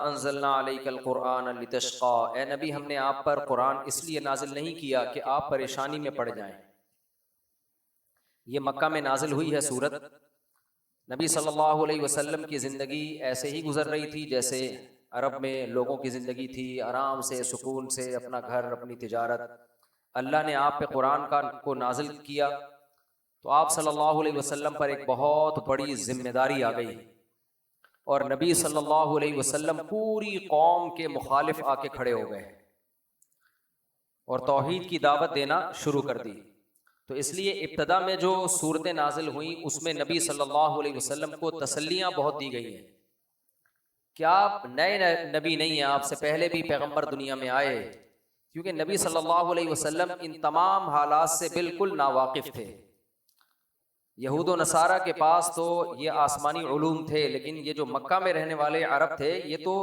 अंज़लना अलैकल क़ुरआन लितश्क़ा, ए नबी हमने आप पर कुरान इसलिए नाजिल नहीं किया कि आप परेशानी में पड़ जाएं। ये मक्का में नाजिल हुई है सूरत। नबी सल्लल्लाहु अलैहि वसल्लम की ज़िंदगी ऐसे ही गुजर रही थी जैसे अरब में लोगों की ज़िंदगी थी, आराम से सुकून से अपना घर अपनी तिजारत। अल्लाह ने आप पे कुरान को नाजिल किया तो आप सल्लल्लाहु अलैहि वसल्लम पर एक बहुत बड़ी जिम्मेदारी आ गई और नबी सल्लल्लाहु अलैहि वसल्लम पूरी कौम के मुखालिफ आके खड़े हो गए और तौहीद की दावत देना शुरू कर दी। तो इसलिए इब्तदा में जो सूरतें नाजिल हुई उसमें नबी सल्लल्लाहु अलैहि वसल्लम को तसल्लियां बहुत दी गई हैं कि आप नए नबी नहीं हैं, आपसे पहले भी पैगंबर दुनिया में आए। क्योंकि नबी सल्लल्लाहु अलैहि वसल्लम इन तमाम हालात से बिल्कुल नावाकिफ थे। यहूद व नसारा के पास तो ये आसमानी उलूम थे, लेकिन ये जो मक्का में रहने वाले अरब थे ये तो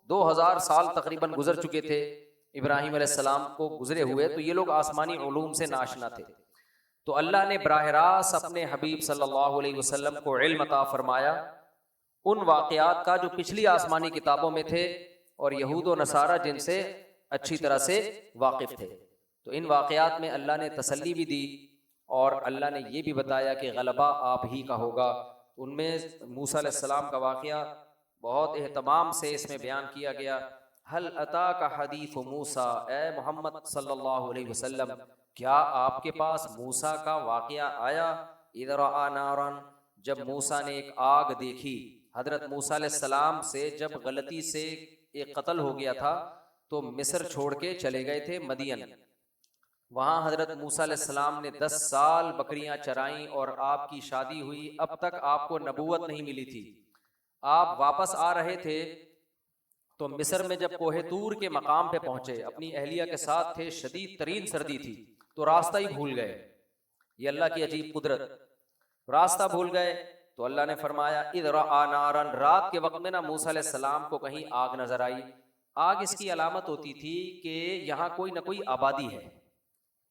2000 साल तकरीबन गुजर चुके थे इब्राहीम अलैहिस्सलाम को गुजरे हुए, तो ये लोग आसमानी उलूम से नाशना थे। तो अल्लाह ने बराह रास्त अपने हबीब सल्लल्लाहु अलैहि वसल्लम को इल्म अता फरमाया उन वाक़यात का जो पिछली आसमानी किताबों में थे और यहूद व नसारा जिनसे अच्छी तरह से वाकिफ थे। तो इन वाक़यात में अल्लाह ने तसल्ली भी दी और अल्लाह ने ये भी बताया कि गलबा आप ही का होगा। उनमें मूसा अलैहिस्सलाम का वाक़या बहुत एहतमाम से इसमें बयान किया गया। हल अता का हदीफ मूसा, ए मोहम्मद सल्लल्लाहु अलैहि वसल्लम, क्या आपके पास मूसा का वाक़या आया? इधर नारन, जब मूसा ने एक आग देखी। हजरत मूसा अलैहिस्सलाम से जब गलती से एक कत्ल हो गया था तो मिस्र छोड़ के चले गए थे मदियन। वहाँ हजरत मूसा अलैहिस्सलाम ने 10 साल बकरियां चराई और आपकी शादी हुई। अब तक आपको नबूवत नहीं मिली थी। आप वापस आ रहे थे तो मिस्र में जब कोहे तूर के मकाम पे पहुंचे, अपनी अहलिया के साथ थे, शदीद तरीन सर्दी थी, तो रास्ता ही भूल गए। ये अल्लाह की अजीब कुदरत, रास्ता भूल गए तो अल्लाह ने फरमाया इधर नारन, रात के वक्त में ना मूसा अलैहिस्सलाम को कहीं आग नजर आई। आग इसकी अलामत होती थी कि यहाँ कोई ना कोई आबादी है,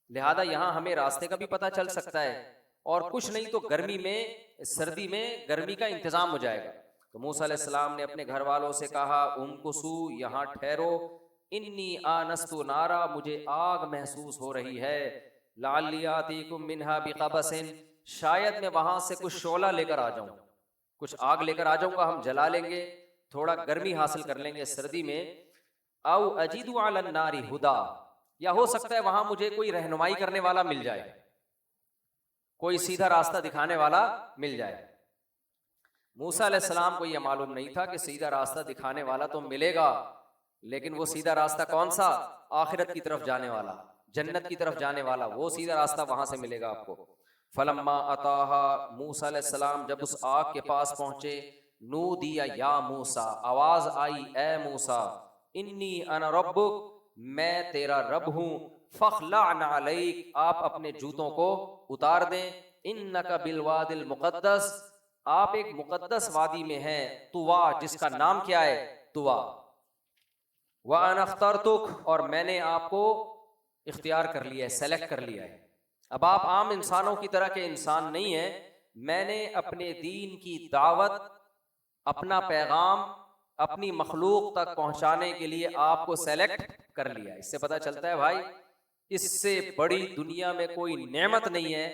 लिहाजा यहाँ हमें रास्ते का भी पता चल सकता है और कुछ नहीं तो गर्मी में, सर्दी में गर्मी का इंतजाम हो जाएगा। तो मूसा अलैहिस्सलाम ने अपने घर वालों से कहा उमकुसू, यहाँ ठहरो, इन्नी आनस्तु नारा, मुझे आग महसूस हो रही है, लअल्ली आतीकुम मिन्हा बिक़बसिन, शायद मैं वहां से कुछ शोला लेकर आ जाऊं, कुछ आग लेकर आ जाऊंगा, हम जला लेंगे, थोड़ा गर्मी हासिल कर लेंगे सर्दी में। औ अजीदु अलन नारी हुदा, या हो सकता है वहां मुझे कोई रहनुमाई करने वाला मिल जाए, कोई सीधा रास्ता दिखाने वाला मिल जाए। मूसा अलैहिस्सलाम को यह मालूम नहीं था कि सीधा रास्ता दिखाने वाला तो मिलेगा, लेकिन वो सीधा रास्ता कौन सा? आखिरत की तरफ जाने वाला, जन्नत की तरफ जाने वाला, वो सीधा रास्ता वहां से मिलेगा आपको। फलम्मा अताहा, मूसा अलैहिस्सलाम जब उस आग के पास पहुंचे, नू दिया या मूसा, आवाज आई ए मूसा, इन्नी अना रब्बुक, मैं तेरा रब हूं, फखलाअन अलैक, आप अपने जूतों को उतार दें, इन्नका बिलवादिल मुक़द्दस, आप एक मुक़द्दस वादी में हैं, तुवा, जिसका नाम क्या है? तुवा। व अना अख्तरतुक, और मैंने आपको इख्तियार कर लिया है, सेलेक्ट कर लिया है। अब आप आम इंसानों की तरह के इंसान नहीं हैं, मैंने अपने दीन की दावत, अपना पैगाम अपनी मखलूक तक पहुंचाने के लिए आपको सेलेक्ट कर लिया। इससे पता चलता है भाई, इससे बड़ी दुनिया में कोई नेमत नहीं है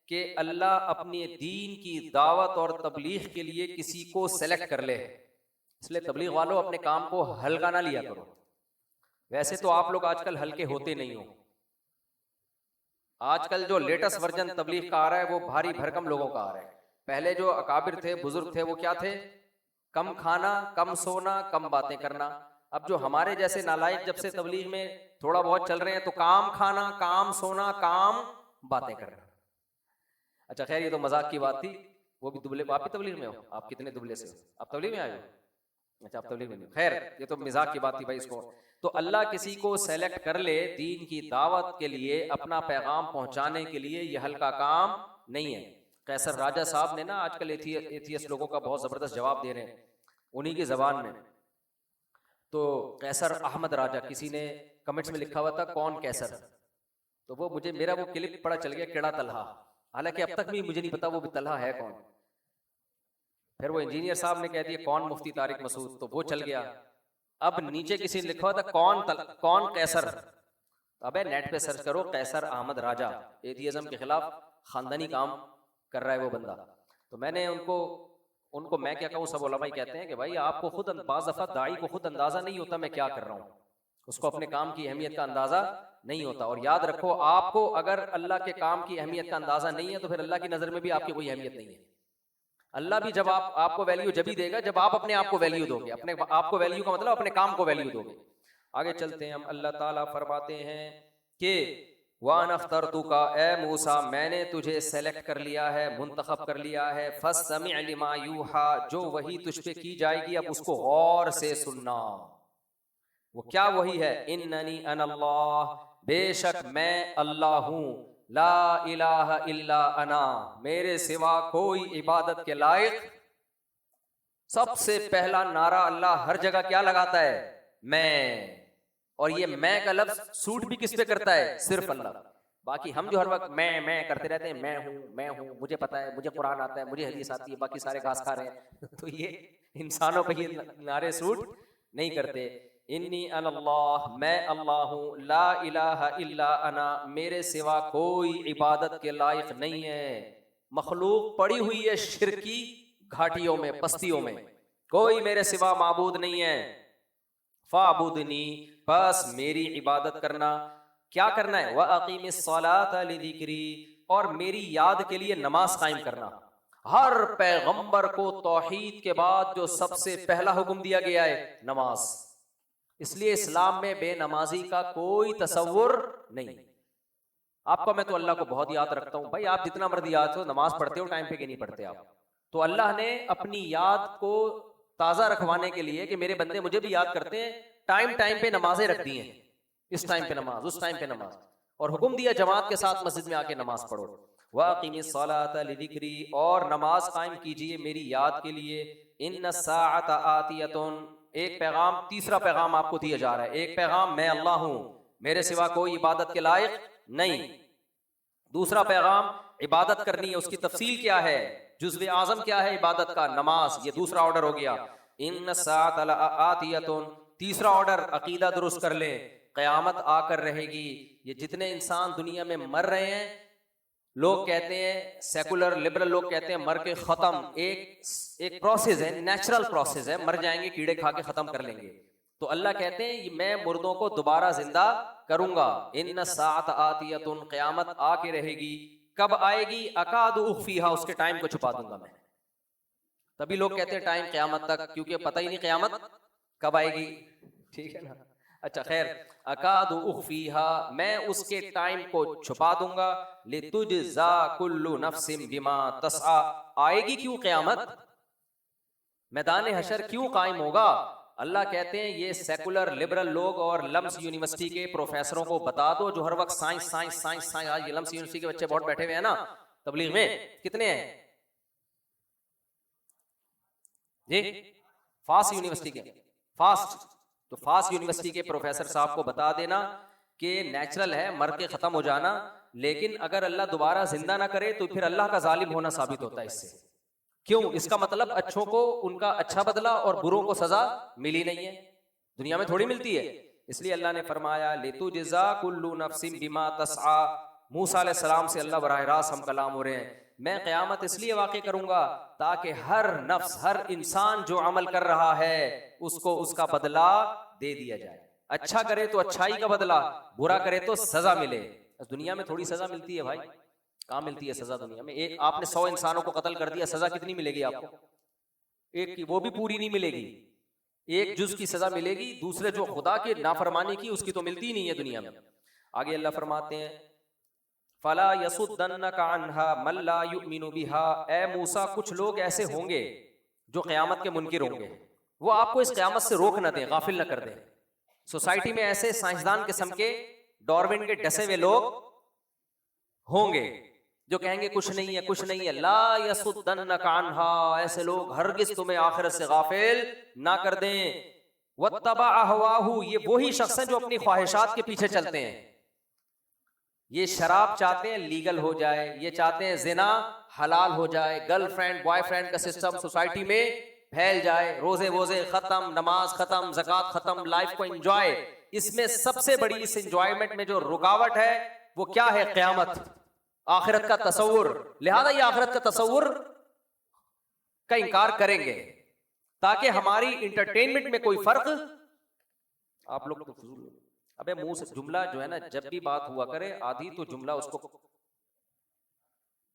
कि अल्लाह अपने दीन की दावत और तबलीग के लिए किसी को सेलेक्ट कर ले। इसलिए तबलीग वालों अपने काम को हल्का ना लिया करो। वैसे तो आप लोग आजकल हल्के होते नहीं हो। आजकल जो लेटेस्ट वर्जन तबलीग का आ रहा है वो भारी भरकम लोगों का आ रहा है। पहले जो अकाबिर थे, बुजुर्ग थे, वो क्या थे? कम खाना, कम सोना, कम बातें करना। अब जो हमारे जैसे नालायक जब से तबलीग में थोड़ा बहुत चल रहे हैं तो काम खाना, काम सोना, काम बातें करना। अच्छा खैर, ये तो मजाक की बात थी। वो भी दुबले, आप भी तबलीग में हो? आप कितने दुबले से हो? आप तबलीग में आए हो? अच्छा, आप तबलीग में नहीं। खैर, ये तो मजाक की बात थी भाई। इसको तो अल्लाह किसी को सेलेक्ट कर ले दीन की दावत के लिए, अपना पैगाम पहुंचाने के लिए, ये हल्का काम नहीं है। कैसर राजा साहब ने ना आजकल एथियस्ट लोगों का बहुत जबरदस्त जवाब दे रहे हैं उन्हीं की जबान में। तो कैसर अहमद राजा, किसी ने कमेंट्स में लिखा हुआ था कौन कैसर, तो वो मुझे, मेरा वो क्लिप पड़ा चल गया केड़ा तलहा, हालांकि अब तक भी मुझे नहीं पता वो तलहा है कौन। फिर वो इंजीनियर साहब ने कह दिया कौन मुफ्ती तारिक मसूद, तो वो चल गया। अब नीचे किसी ने लिखा हुआ था कौन कैसर, अबे नेट पे सर्च करो कैसर अहमद राजा, एथियज्म के खिलाफ खानदानी काम कर रहा है वो बंदा। तो मैंने उनको मैं क्या कहूँ, सब उलमा कहते हैं कि भाई आपको खुद बाज़ दफ़ा दाई को खुद अंदाजा नहीं होता मैं क्या कर रहा हूँ, उसको अपने काम की अहमियत का अंदाजा नहीं होता। और याद रखो, आपको अगर अल्लाह के काम की अहमियत का अंदाजा नहीं है तो फिर अल्लाह की नज़र में भी आपकी कोई अहमियत नहीं है। अल्लाह भी जब आपको वैल्यू जब ही देगा जब आप अपने आप को वैल्यू दोगे, अपने आप को वैल्यू का मतलब अपने काम को वैल्यू दोगे। आगे चलते हैं हम, अल्लाह ताला फरमाते हैं कि वान अख्तरतुका, ए मूसा मैंने तुझे सेलेक्ट कर लिया है, मुंतखब कर लिया है, फस्तमी लिमा यूहा, जो वही तुझ पे की जाएगी अब उसको गौर से सुनना। वो क्या वही है, इन्ननी अनल्लाह, बेशक मैं अल्लाह हूँ, ला इलाहा इल्ला अना, मेरे सिवा कोई इबादत के लायक। सबसे पहला नारा अल्लाह हर जगह क्या लगाता है, मैं। और ये मैं का लफ्ज सूट भी किस पे करता है, सिर्फ अल्लाह। बाकी हम जो हर वक्त मैं करते रहते हैं, मैं हूँ, मुझे पता है, मुझे कुरान आता है, मुझे हदीस आती है, बाकी सारे घास खा रहे हैं तो ये इंसानों पे ये नारे सूट नहीं करते। इन्नी अनल्लाह, मैं अल्लाह हूँ, ला इलाहा इल्ला अना, मेरे सिवा कोई इबादत के लायक नहीं है। मखलूक पड़ी हुई है शिर्क की घाटियों में, बस्तियों में, कोई मेरे सिवा माबूद नहीं है। फाबुदनी, बस मेरी इबादत करना। क्या करना है, व अकीमिस्सलात लिज़िक्री, और मेरी याद के लिए नमाज कायम करना। हर पैगंबर को तौहीद के बाद जो सबसे पहला हुक्म दिया गया है, नमाज। इसलिए इस्लाम में बेनमाजी का कोई तसव्वुर नहीं। आपको मैं तो अल्लाह को बहुत याद रखता हूं, भाई आप जितना मर्जी याद हो, नमाज पढ़ते हो टाइम पे कि नहीं पढ़ते आप? तो अल्लाह ने अपनी याद को ताजा रखवाने के लिए कि मेरे बंदे मुझे भी याद करते हैं, टाइम टाइम पे नमाजें रख दी हैं, इस टाइम पे नमाज, उस टाइम पे नमाज, और हुक्म दिया जमात के साथ मस्जिद में आके नमाज पढ़ो। वाक़िमिस्सलात लिज़िक्री, और नमाज कायम कीजिए मेरी याद के लिए। इन्न साअत आतियतुन, एक पैगाम, तीसरा पैगाम आपको दिया जा रहा है। एक पैगाम मैं अल्लाह हूं, मेरे सिवा कोई इबादत के लायक नहीं। दूसरा पैगाम इबादत करनी है, उसकी तफसील क्या है, जुज़्व आज़म क्या है इबादत का, नमाज। ये दूसरा ऑर्डर हो गया। इन्न साअत आतियतुन, तीसरा ऑर्डर अकीदा दुरुस्त कर ले, क़यामत आकर रहेगी। ये जितने इंसान दुनिया में मर रहे हैं, लोग कहते हैं, सेकुलर लिबरल लोग कहते हैं मर के खत्म, एक प्रोसेस है, नेचुरल प्रोसेस है, मर जाएंगे, कीड़े खा के खत्म कर लेंगे। तो अल्लाह कहते हैं मैं मुर्दों को दोबारा जिंदा करूंगा। इन्न साअत आतियतुन, क़यामत आके रहेगी। कब आएगी, अकादु उख्फीहा, उसके टाइम को छुपा दूंगा मैं। तभी लोग कहते हैं टाइम क़यामत तक, क्योंकि पता ही नहीं क़यामत कब आएगी, ठीक है ना। अच्छा खैर, अकादु उख्फीहा, मैं उसके टाइम को छुपा दूंगा। लितुज्ज़ा कुल्लु नफ्सिन बिमा तस्आ, आएगी क्यों क़यामत, मैदान हशर क्यों कायम होगा? अल्लाह कहते हैं ये सेकुलर लिबरल लोग और लम्स यूनिवर्सिटी के प्रोफेसरों को बता दो, जो हर वक्त साइंस साइंस साइंस साइंस, आज ये लम्स यूनिवर्सिटी के बच्चे बहुत बैठे हुए हैं ना तबलीग में, कितने हैं जी? फास्ट यूनिवर्सिटी के, फास्ट, तो फास्ट यूनिवर्सिटी के प्रोफेसर साहब को बता देना कि नेचुरल है मर के खत्म हो जाना, लेकिन अगर अल्लाह दोबारा जिंदा ना करे तो फिर अल्लाह का जालिम होना साबित होता है इससे। क्यों? इसका मतलब अच्छों को उनका अच्छा बदला और बुरों को सजा मिली नहीं है, दुनिया में थोड़ी मिलती है। इसलिए अल्लाह ने फरमाया लितुज्ज़ा कुल्लु नफ्सिन बिमा तस्आ। मूसा अलैहिस्सलाम से अल्लाह बराह रास्त हम कलाम हो रहे हैं, मैं क़यामत इसलिए वाक़ई करूंगा ताकि हर नफ्स, हर इंसान जो अमल कर रहा है उसको उसका बदला दे दिया जाए। अच्छा करे तो अच्छाई का बदला, बुरा करे तो सजा मिले। दुनिया में थोड़ी सजा मिलती है भाई, कहाँ मिलती है सजा दुनिया में? एक आपने 100 इंसानों को कत्ल कर दिया, सजा कितनी मिलेगी आपको? एक की, वो भी पूरी नहीं मिलेगी, एक जुज की सजा मिलेगी, दूसरे जो खुदा की नाफरमानी की उसकी तो मिलती ही नहीं है दुनिया में। आगे अल्लाह फरमाते हैं फला यसुद्दन्नका अन्हा मन ला युमिनु बिहा, ए मूसा कुछ लोग ऐसे होंगे जो क़यामत के मुनकिर होंगे, वो आपको इस क़यामत से रोक न दें, गाफिल न कर दें। सोसाइटी में ऐसे साइंसदान किस्म के, डार्विन के डसे हुए लोग होंगे जो कहेंगे कुछ नहीं है, कुछ नहीं है। ला यसुद्दन्नका अन्हा, ऐसे लोग हरगिज तुम्हें आखिरत से गाफिल ना कर दें। वत्तबा अहवाहु, ये वही शख्स हैं जो अपनी ख्वाहिशात के पीछे चलते हैं। ये शराब चाहते हैं लीगल हो जाए, ये चाहते हैं जिना हलाल हो जाए, गर्लफ्रेंड बॉयफ्रेंड का सिस्टम सोसाइटी में फैल जाए, रोजे वोजे खत्म, नमाज खत्म, ज़कात खत्म, लाइफ को एंजॉय। इसमें सबसे बड़ी इस एंजॉयमेंट में जो रुकावट है वो क्या है? क़यामत, आखिरत का तसव्वुर। लिहाजा ये आखिरत का तसव्वुर का इनकार करेंगे ताकि हमारी इंटरटेनमेंट में कोई फर्क। आप लोग तो फजूल, अबे मुंह से जुमला जो है ना, जब भी बात हुआ करे आधी तो जुमला उसको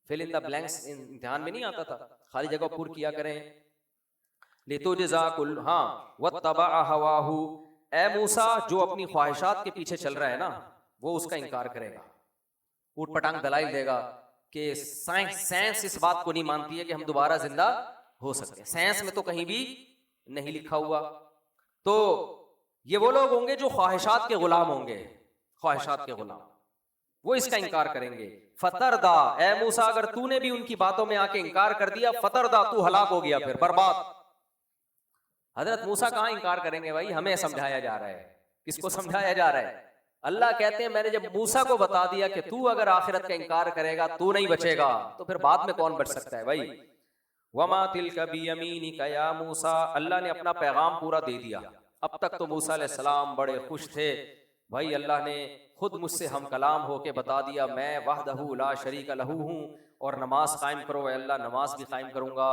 फिल इन द ब्लैंक्स इम्तिहान में नहीं आता था, खाली जगह पूर किया करें। लितुजज़ाकुल, हाँ, वत्तबअ हवाहु, ए मूसा जो अपनी ख्वाहिशात के पीछे चल रहा है ना, वो उसका इनकार करेगा, ऊट पटांग दलाइल देगा कि साइंस इस बात को नहीं मानती है कि हम दोबारा जिंदा हो सकते हैं। साइंस में तो कहीं भी नहीं लिखा हुआ। तो ये वो लोग होंगे जो ख्वाहिशात के गुलाम होंगे, ख्वाहिशात के गुलाम, वो इसका इनकार करेंगे। फतरदा, ए मूसा अगर तूने भी उनकी बातों में आके इनकार कर दिया, फतरदा, तू हलाक हो गया, फिर बर्बाद। हजरत मूसा कहाँ इनकार करेंगे भाई? हमें समझाया जा रहा है। किसको समझाया जा रहा है? अल्लाह कहते हैं मैंने जब मूसा को बता दिया कि तू अगर आखिरत का इनकार करेगा तू नहीं बचेगा, तो फिर बाद में कौन बच सकता है भाई? वमा तिलका बियमीनिका या मूसा, अल्लाह ने अपना पैगाम पूरा दे दिया। अब तक तो मूसा अलैहिस्सलाम बड़े खुश थे भाई, अल्लाह ने खुद मुझसे हम कलाम होके बता दिया मैं वहदहू ला शरीक लहू हूँ, और नमाज कायम करो अल्लाह, नमाज भी कायम करूंगा,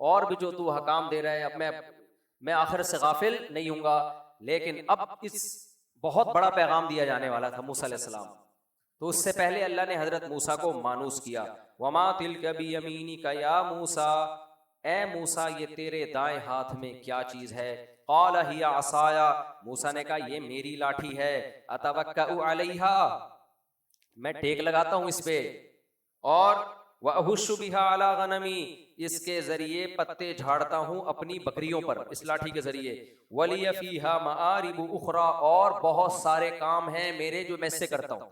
और भी जो तू हकाम दे रहे हैं, अब मैं आखिर से गाफिल नहीं हूँगा। लेकिन अब इस बहुत बड़ा पैगाम दिया जाने वाला था मूसा अलैहिस्सलाम, तो उससे पहले अल्लाह ने हजरत मूसा को मानूस किया। वमा तिलका बियमीनिका या मूसा, ए मूसा ये तेरे दाएं हाथ में क्या चीज है? क़ाल हिया असाया, मूसा ने कहा ये मेरी लाठी है। अतवक्कउ अलैहा, मैं टेक लगाता हूँ इस पे, और व अहुश्शु बिहा अला गनमी, इसके जरिए पत्ते झाड़ता हूँ अपनी बकरियों पर, इस लाठी के जरिए। वलिय फीहा मआरिबु उखरा, और बहुत सारे काम हैं मेरे जो मैं इससे करता हूँ।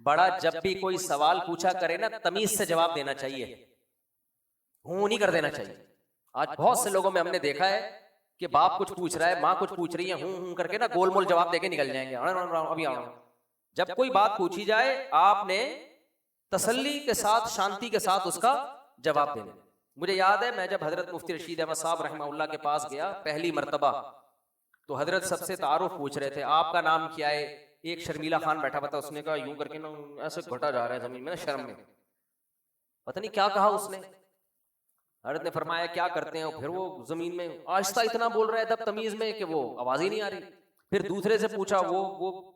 बड़ा जब भी कोई सवाल पूछा करे ना, तमीज से जवाब देना चाहिए, हूं नहीं कर देना चाहिए। आज बहुत से लोगों में हमने देखा है कि बाप कुछ पूछ रहा है, माँ कुछ पूछ रही है, हूं करके ना गोल मोल जवाब देके निकल जाएंगे। अभी जब कोई बात पूछी जाए आपने तसल्ली के साथ, शांति के साथ उसका जवाब देना। मुझे याद है मैं जब हजरत मुफ्ती रशीद अहमद साहब रहमहुल्लाह के पास गया पहली मर्तबा, तो हजरत सबसे तारुफ पूछ रहे थे, आपका नाम क्या है? एक शर्मीला खान बैठा हुआ था, उसने कहा यूं करके ना ऐसे घटा जा रहा है जमीन में ना शर्म में, पता नहीं क्या कहा उसने। हजरत ने फरमाया क्या करते हैं? फिर वो जमीन में आहिस्ता इतना बोल रहा है तब तमीज में कि वो आवाज ही नहीं आ रही। फिर दूसरे से पूछा, वो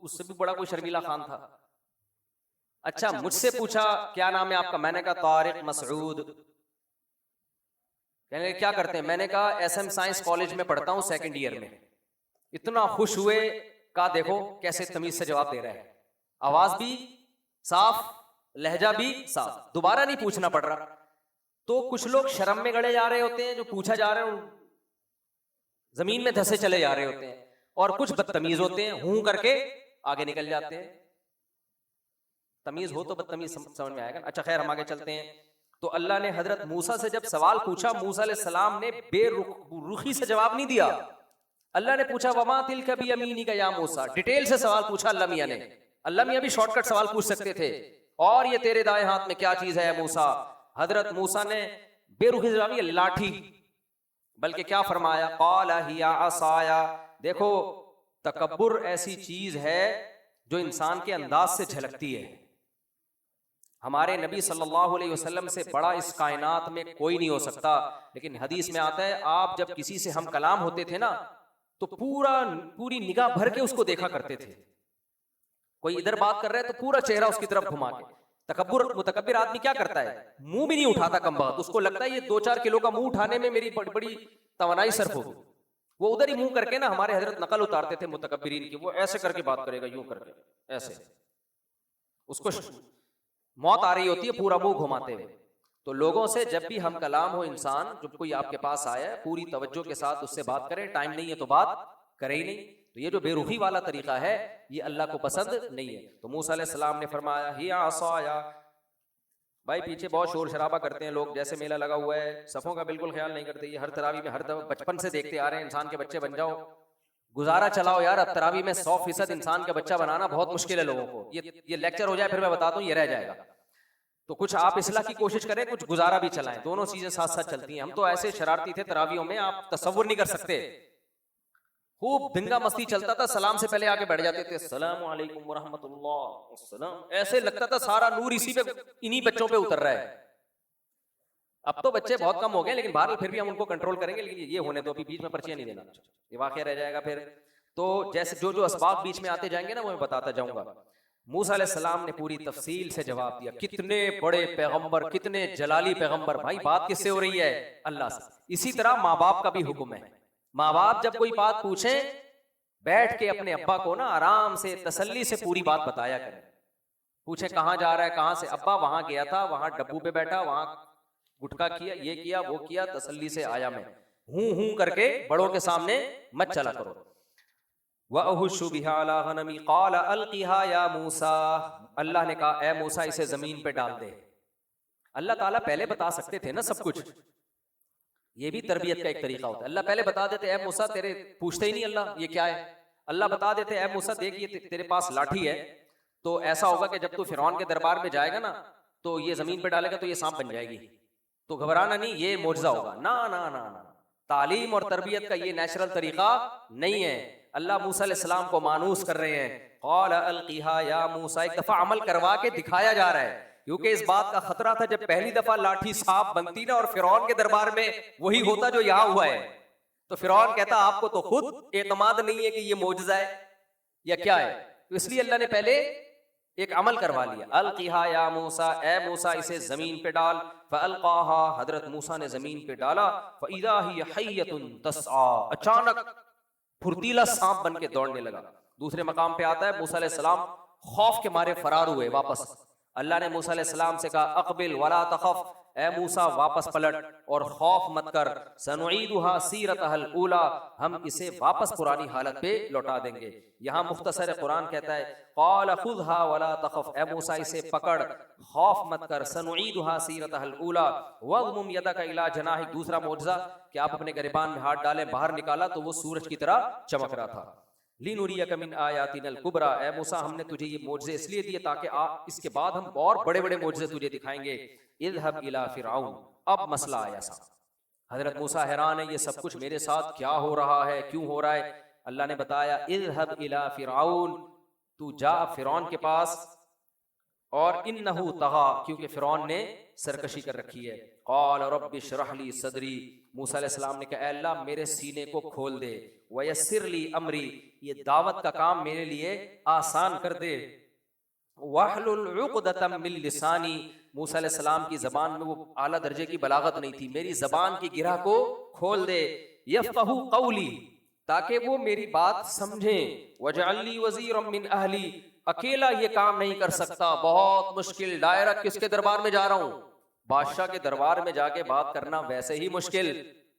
उससे भी बड़ा कोई शर्मीला खान था। अच्छा, मुझसे पूछा क्या नाम है आपका? मैंने कहा तारिक मसऊद। कहने क्या करते हैं? मैंने कहा एसएम साइंस कॉलेज में पढ़ता हूँ, सेकंड ईयर में। इतना खुश हुए, का देखो कैसे तमीज से जवाब दे रहा है, आवाज भी साफ, लहजा भी साफ, दोबारा नहीं पूछना पड़ रहा। तो कुछ लोग शर्म में गड़े जा रहे होते हैं, जो पूछा जा रहे हैं जमीन में धसे चले जा रहे होते हैं, और कुछ बदतमीज होते हैं, हूं करके आगे निकल जाते हैं। तमीज हो तो बदतमीज समझ में आएगा। अच्छा खैर, हम आगे चलते हैं। तो अल्लाह ने हजरत मूसा से जब सवाल पूछा, मूसा अलैहिस्सलाम ने बेरुखी से जवाब नहीं दिया। अल्लाह ने पूछा वमा तिलका बियमीनिका या मूसा, डिटेल से सवाल पूछा अल्लाह मियां ने। अल्लाह मियां भी शॉर्टकट सवाल पूछ सकते थे, और ये तेरे दाएं हाथ में क्या चीज है मूसा? हजरत मूसा ने बेरुखी से जवाब दिया, लाठी। बल्कि क्या फरमाया? क़ाल हिया असाया। देखो, तकब्बुर ऐसी चीज है जो इंसान के अंदाज से झलकती है। हमारे नबी सल्लल्लाहु अलैहि वसल्लम से बड़ा इस कायनात में कोई नहीं हो सकता। लेकिन हदीस में आता है, आप जब किसी से हम कलाम होते थे ना, तो पूरी निगाह भर के उसको देखा करते थे। कोई इधर बात कर रहा है तो पूरा चेहरा उसकी तरफ घुमा के। मुतकब्बिर आदमी क्या करता है? मुंह भी नहीं उठाता कम बात, उसको लगता है ये 2-4 किलो का मुंह उठाने में मेरी बड़ी तवानाई सर्फ होगी, वो उधर ही मुंह करके ना, हमारे हजरत नकल उतारते थे मुतकब्बिरीन की, वो ऐसे करके बात करेगा, यूं करके ऐसे, उसको मौत आ रही होती है पूरा मुंह घुमाते हुए। तो लोगों से जब भी हम कलाम हो, इंसान जब कोई आपके पास आया, पूरी तवज्जो के साथ उससे बात करें, टाइम नहीं है तो बात करे ही नहीं। तो ये जो बेरुखी वाला तरीका है, ये अल्लाह को पसंद नहीं है। तो मूसा अलैहिस्सलाम ने फरमाया हिया असाया। भाई पीछे बहुत शोर शराबा करते हैं लोग, जैसे मेला लगा हुआ है, सफ़ों का बिल्कुल ख्याल नहीं करते। ये हर तरावी में हर दफा बचपन से देखते आ रहे हैं, इंसान के बच्चे बन जाओ, गुजारा चलाओ यार। अब तरावी में 100% इंसान का बच्चा बनाना बहुत मुश्किल है लोगों को। ये लेक्चर हो जाए फिर मैं बता दूं, ये रह जाएगा। तो कुछ आप इस्लाह की कोशिश करें, कुछ गुजारा भी चलाएं, दोनों चीजें साथ साथ चलती हैं। हम तो ऐसे शरारती थे तरावियों में, आप तसव्वुर नहीं कर सकते। खूब धिंगा मस्ती चलता था, सलाम से पहले आके बैठ जाते थे, अस्सलाम वालेकुम व रहमतुल्लाह अस्सलाम। ऐसे लगता था सारा नूर इसी पे, इन्हीं बच्चों पे उतर रहा है। अब तो बच्चे बहुत कम हो गए, लेकिन बहरहाल फिर भी हम उनको कंट्रोल करेंगे, लेकिन ये होने दो, अभी बीच में पर्चियां नहीं देना, ये वाकया रह जाएगा फिर। तो जैसे जो जो असबाब बीच में आते जाएंगे ना, वो मैं बताता जाऊंगा। मूसा अलैहिस्सलाम ने पूरी तफसील से जवाब दिया। कितने बड़े पैगंबर, कितने जलाली पैगंबर। भाई बात किससे हो रही है? अल्लाह से। इसी तरह माँ बाप का भी हुक्म है। माँ बाप जब कोई बात पूछे, बैठ के अपने अब्बा को ना आराम से तसल्ली से पूरी बात बताया करें। पूछे कहाँ जा रहा है, कहाँ से? अब्बा वहां गया था, वहां डब्बू पे बैठा, वहां गुटखा किया, ये किया, वो किया, तसल्ली से आया मैं। हूं हूं करके बड़ों के सामने मत चला करो। वअहुशु बिहा अला गनमी क़ाल अलक़िहा या मूसा। अल्लाह ने कहा ए मूसा इसे जमीन पे डाल दे। अल्लाह ताला पहले बता सकते थे ना सब कुछ, ये भी तरबियत का एक तरीका होता है। अल्लाह पहले बता देते ए मूसा, तेरे पूछते ही नहीं अल्लाह ये क्या है। अल्लाह बता देते ए मूसा देख ये तेरे पास लाठी है, तो ऐसा होगा कि जब तू फिरौन के दरबार में जाएगा ना, तो ये जमीन पे डालेगा तो ये सांप बन जाएगी, तो घबराना नहीं, ये मोजज़ा होगा। ना ना ना ना, तालीम और तरबियत का ये नेचुरल तरीका नहीं है। अल्लाह मूसा अलैहिस्सलाम को मानूस कर रहे हैं। क़ाल अलक़िहा या मूसा, एक दफा अमल करवा के दिखाया जा रहा है, क्योंकि इस बात का खतरा था जब पहली दफा लाठी सांप बनती ना और फिरौन के दरबार में वही होता जो यहाँ हुआ है, तो फिरौन कहता आपको तो खुद एतमाद नहीं है कि ये मोजज़ा है या क्या है। तो इसलिए अल्लाह ने पहले एक अमल करवा लिया। अलक़िहा या मूसा, ए मूसा इसे जमीन पे डाल। फ़अल्क़ाहा, हजरत मूसा ने जमीन पे डाला। फ़इज़ा हिय हय्यतुन तस्आ, अचानक फुर्तीला सांप बन के दौड़ने लगा। दूसरे मकाम पे आता है मूसा अलैहिस्सलाम खौफ के मारे फरार हुए वापस। अल्लाह ने मूसा अलैहिस्सलाम से कहा अक़बिल वला तख़फ़, ए मूसा वापस पलट और खौफ मत कर। सनुईदुहा सीरतहल ऊला, हम इसे वापस पुरानी हालत पे लौटा देंगे। यहाँ मुख्तसर कुरान कहता है क़ाल ख़ुज़हा वला तख़फ़, ए मूसा इसे पकड़, खौफ मत कर। सनुईदुहा सीरतहल ऊला वग़्मुम यदका इला जनाही, दूसरा मौजज़ा कि आप अपने गिरबान में हाथ डालें, बाहर निकाला तो वो सूरज की तरह चमक रहा था। लिनुरियका मिन आयातिनल कुबरा, ए मूसा हमने तुझे ये मौजज़े इसलिए दिए ताकि इसके बाद हम और बड़े बड़े मौजज़े तुझे दिखाएंगे। इज़हब इला फ़िरऔन, अब मसला आया सा। हजरत मूसा हैरान है, ये सब कुछ मेरे साथ क्या हो रहा है, क्यों हो रहा है? अल्लाह ने बताया इज़हब इला फ़िरऔन, तू जा फ़िरौन के पास, और इन्नहु तग़ा, क्योंकि फ़िरौन ने सरकशी कर रखी है। क़ाल रब्बि इश्रह ली सदरी, मूसा अलैहिस्सलाम ने कहा अल्लाह मेरे सीने को खोल दे। वयस्सिर ली अमरी, ये दावत का काम मेरे लिए आसान कर दे। वहलुल उक़दतम मिन लिसानी, मूसा अलैहिस्सलाम की ज़बान में वो आला दर्जे की बलागत नहीं थी, मेरी ज़बान की गिरह को खोल दे। यफ़क़हू क़ौली, ताकि वो मेरी बात समझें। वजअल्ली वज़ीरम मिन अहली, अकेला ये काम नहीं कर सकता, बहुत मुश्किल। दायरा किसके दरबार में जा रहा हूं? बादशाह के दरबार में जाके बात करना वैसे ही मुश्किल,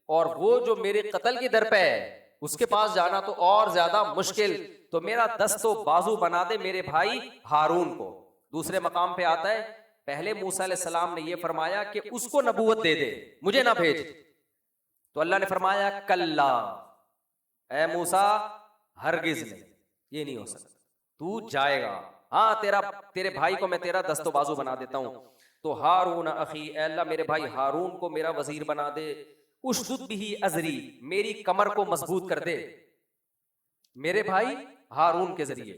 और वो जो मेरे कत्ल के दर पे है उसके पास जाना तो और ज्यादा मुश्किल। तो मेरा दस्तो बाजू बना दे मेरे भाई हारून को। दूसरे मकाम पे आता है पहले मूसा अलैहिस्सलाम ने ये फरमाया कि उसको नबूवत दे दे, मुझे ना भेज। तो अल्लाह ने फरमाया कल्ला, ए मूसा हरगिज नहीं, ये नहीं हो सकता, तू जाएगा। हाँ तेरे भाई को मैं तेरा दस्तो बाजू बना देता हूं। तो हारून अखी, अल्लाह मेरे भाई हारून को मेरा वजीर बना दे। उशदुद बिही अजरी, मेरी कमर को मजबूत कर दे मेरे भाई हारून के जरिए।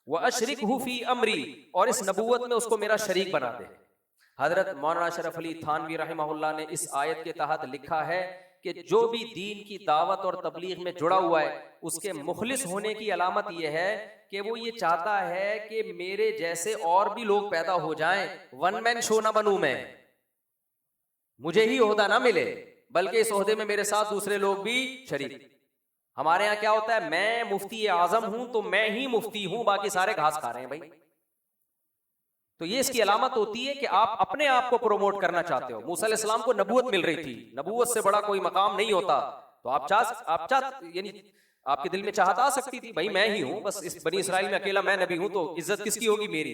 वह अशरिकहु फी अमरी, और इस नबूवत में उसको मेरा शरीक बना दे। हजरत मौलाना शरफ अली थानवी रहमहुल्लाह ने इस आयत के तहत लिखा है कि जो भी दीन की दावत और तबलीग में जुड़ा हुआ है उसके मुखलिस होने की अलामत यह है कि वो ये चाहता है कि मेरे जैसे और भी लोग पैदा हो जाएं, वन मैन शो ना बनूं मैं, मुझे ही ओहदा ना मिले, बल्कि इस ओहदे में मेरे साथ दूसरे लोग भी शरीक। हमारे यहाँ क्या होता है, मैं मुफ्ती आजम हूं तो मैं ही मुफ्ती हूं, बाकी सारे घास खा रहे हैं भाई। तो ये इसकी अलामत होती है कि आप अपने आप को प्रमोट करना चाहते हो। मूसा अलैहिस्सलाम को नबूवत मिल रही थी, नबूवत से बड़ा कोई मकाम नहीं होता। तो आप यानी आपके दिल में चाहत आ सकती थी भाई मैं ही हूं, बस इस बनी इसराइल में अकेला मैं नबी हूं, तो इज्जत किसकी होगी? मेरी।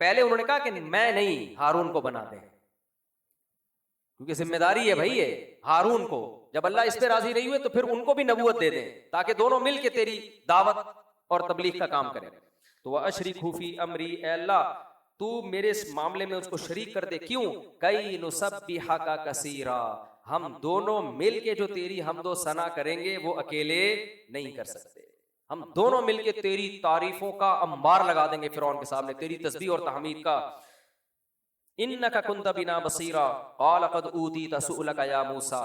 पहले उन्होंने कहा कि मैं नहीं, हारून को बना दें, क्योंकि जिम्मेदारी है भाई ये हारून को। जब अल्लाह इस पे राजी नहीं हुए तो फिर उनको भी नबूवत दे दें, ताकि दोनों मिलके तेरी दावत और तबलीग का काम करें। तो वह अशरिकहु फी अमरी, अल्लाह तू मेरे इस मामले में उसको शरीक कर दे। क्यों? कई नुसब्बिहका कसीरा, हम दोनों मिल के जो तेरी हमदो सना करेंगे वो अकेले नहीं कर सकते। हम दोनों मिलके तेरी तारीफों का अंबार लगा देंगे फिरौन के सामने, तेरी तस्बीह और तहमीद का। इन्नका कुंत बिना बसीरा क़ाल क़द ऊतीत सुअलका या मूसा,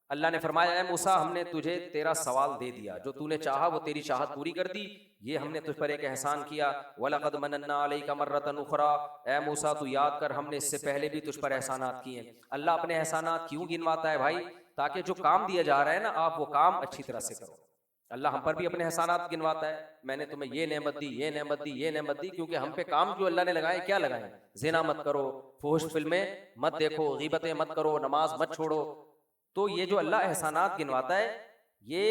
अल्लाह ने फरमाया, ए मूसा, हमने तुझे तेरा सवाल दे दिया, जो तूने चाहा वो तेरी चाहत पूरी कर दी, ये हमने तुझ पर एक एहसान किया। वलक़द मनन्ना अलैका मर्रतन उख़रा, ए मूसा तू याद कर, हमने इससे पहले भी तुझ पर एहसानात किए। अल्लाह अपने एहसानात क्यों गिनवाता है भाई? ताकि जो काम दिया जा रहा है ना, आप वो काम अच्छी तरह से करो। अल्लाह हम पर भी अपने एहसानात गिनवाता है, मैंने तुम्हें ये नेमत दी, ये नेमत दी, ये नेमत दी, क्योंकि हम पे काम जो अल्लाह ने लगाए, क्या लगाए? ज़िना मत करो, फुहश फिल्में मत देखो, गीबतें मत करो, नमाज मत छोड़ो। तो ये जो अल्लाह एहसानात गिनवाता है, ये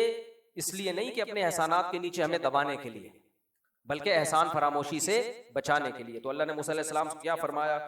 इसलिए नहीं कि अपने एहसानात के नीचे हमें दबाने के लिए, बल्कि एहसान फरामोशी से बचाने के लिए। तो अल्लाह ने मूसा अलैहिस्सलाम से क्या फरमाया?